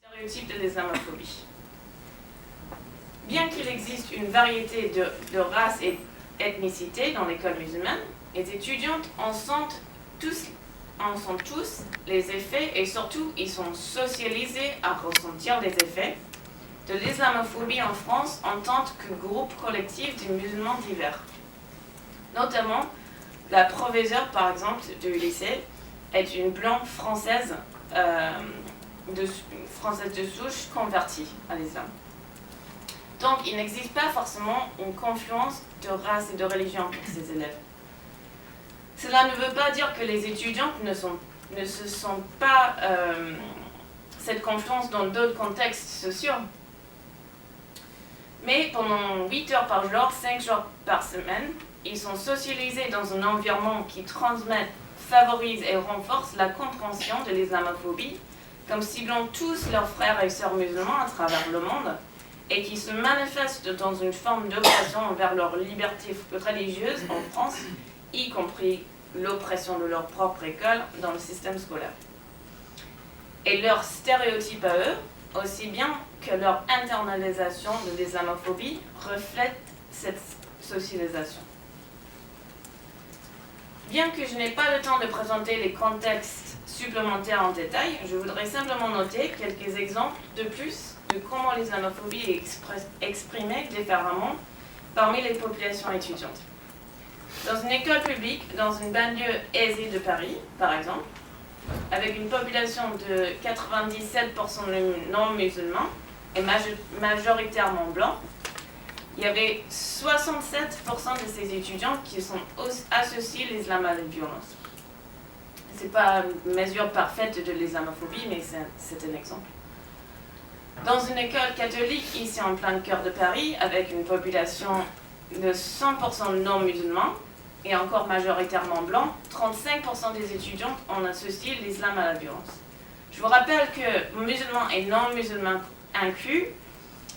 Stéréotype de l'islamophobie. Bien qu'il existe une variété de races et ethnicités dans l'école musulmane, les étudiantes en sentent tous les effets et surtout ils sont socialisés à ressentir les effets de l'islamophobie en France en tant que groupe collectif de musulmans divers. Notamment, la proviseure, par exemple, du lycée est une blanche française de souche convertie à l'islam. Donc, il n'existe pas forcément une confluence de race et de religion pour ces élèves. Cela ne veut pas dire que les étudiantes ne se sentent pas cette confluence dans d'autres contextes sociaux. Mais pendant 8 heures par jour, 5 jours par semaine, ils sont socialisés dans un environnement qui transmet, favorise et renforce la compréhension de l'islamophobie, comme ciblant tous leurs frères et sœurs musulmans à travers le monde, et qui se manifestent dans une forme d'oppression envers leur liberté religieuse en France, y compris l'oppression de leur propre école dans le système scolaire. Et leurs stéréotypes à eux, aussi bien que leur internalisation de l'islamophobie, reflètent cette socialisation. Bien que je n'ai pas le temps de présenter les contextes supplémentaires en détail, je voudrais simplement noter quelques exemples de plus de comment l'islamophobie est exprimée différemment parmi les populations étudiantes. Dans une école publique, dans une banlieue aisée de Paris, par exemple, avec une population de 97% de non-musulmans et majoritairement blancs, il y avait 67% de ces étudiants qui sont associés à l'islam à la violence. Ce n'est pas une mesure parfaite de l'islamophobie, mais c'est un exemple. Dans une école catholique, ici en plein cœur de Paris, avec une population de 100% non-musulmans et encore majoritairement blancs, 35% des étudiants ont associé l'islam à la violence. Je vous rappelle que musulmans et non-musulmans inclus,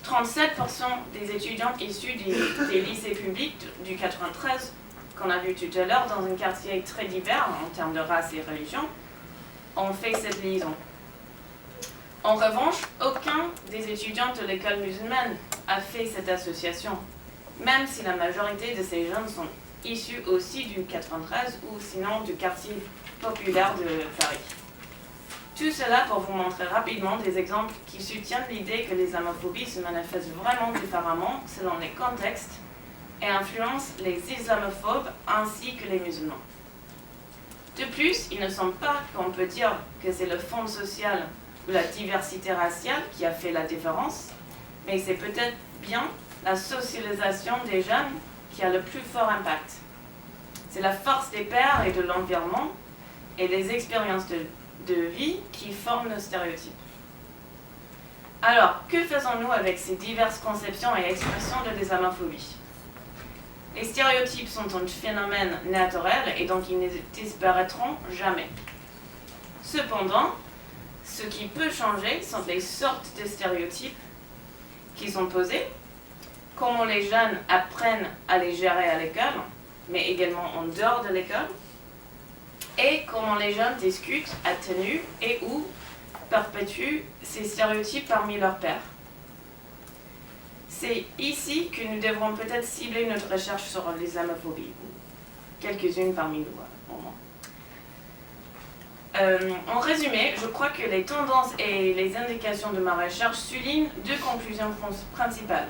37% des étudiants issus des lycées publics du 93, qu'on a vu tout à l'heure, dans un quartier très divers en termes de race et religion, ont fait cette liaison. En revanche, aucun des étudiants de l'école musulmane a fait cette association, même si la majorité de ces jeunes sont issus aussi du 93 ou sinon du quartier populaire de Paris. Tout cela pour vous montrer rapidement des exemples qui soutiennent l'idée que l'islamophobie se manifeste vraiment différemment selon les contextes et influence les islamophobes ainsi que les musulmans. De plus, il ne semble pas qu'on peut dire que c'est le fond social ou la diversité raciale qui a fait la différence, mais c'est peut-être bien la socialisation des jeunes qui a le plus fort impact. C'est la force des pairs et de l'environnement et les expériences de vie qui forment nos stéréotypes. Alors, que faisons-nous avec ces diverses conceptions et expressions de l'islamophobie ? Les stéréotypes sont un phénomène naturel et donc ils ne disparaîtront jamais. Cependant, ce qui peut changer sont les sortes de stéréotypes qui sont posés, comment les jeunes apprennent à les gérer à l'école, mais également en dehors de l'école, et comment les jeunes discutent, atténuent et ou perpétuent ces stéréotypes parmi leurs pairs. C'est ici que nous devrons peut-être cibler notre recherche sur l'islamophobie, quelques-unes parmi nous au moins. En résumé, je crois que les tendances et les indications de ma recherche soulignent deux conclusions principales.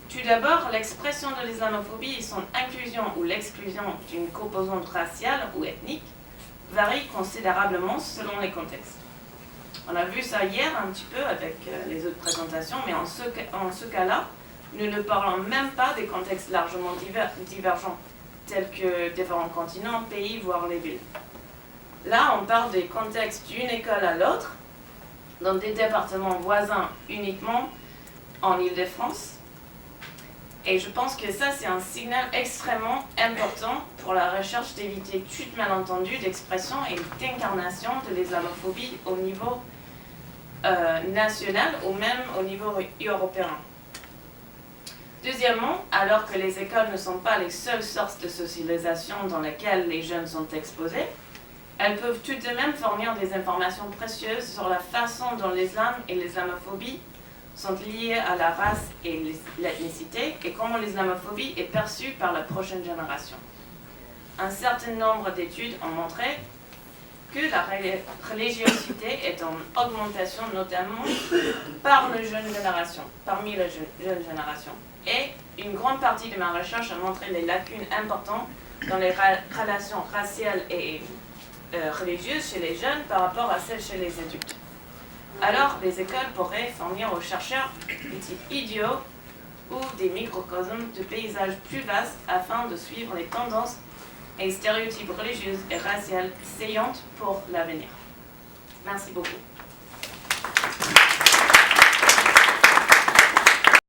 Tout d'abord, l'expression de l'islamophobie et son inclusion ou l'exclusion d'une composante raciale ou ethnique varie considérablement selon les contextes. On a vu ça hier un petit peu avec les autres présentations, mais en ce cas-là, nous ne parlons même pas des contextes largement divergents, tels que différents continents, pays, voire les villes. Là, on parle des contextes d'une école à l'autre, dans des départements voisins uniquement en Île-de-France. Et je pense que ça, c'est un signal extrêmement important pour la recherche d'éviter tout malentendu d'expression et d'incarnation de l'islamophobie au niveau national ou même au niveau européen. Deuxièmement, alors que les écoles ne sont pas les seules sources de socialisation dans lesquelles les jeunes sont exposés, Elles peuvent tout de même fournir des informations précieuses sur la façon dont l'islam et l'islamophobie sont liés à la race et l'ethnicité et comment l'islamophobie est perçue par la prochaine génération. Un certain nombre d'études ont montré que la religiosité est en augmentation notamment parmi les jeunes générations. Et une grande partie de ma recherche a montré les lacunes importantes dans les relations raciales et religieuses chez les jeunes par rapport à celles chez les adultes. Alors, les écoles pourraient fournir aux chercheurs des types idiots ou des microcosmes de paysages plus vastes afin de suivre les tendances et stéréotypes religieuses et raciales saillantes pour l'avenir. Merci beaucoup.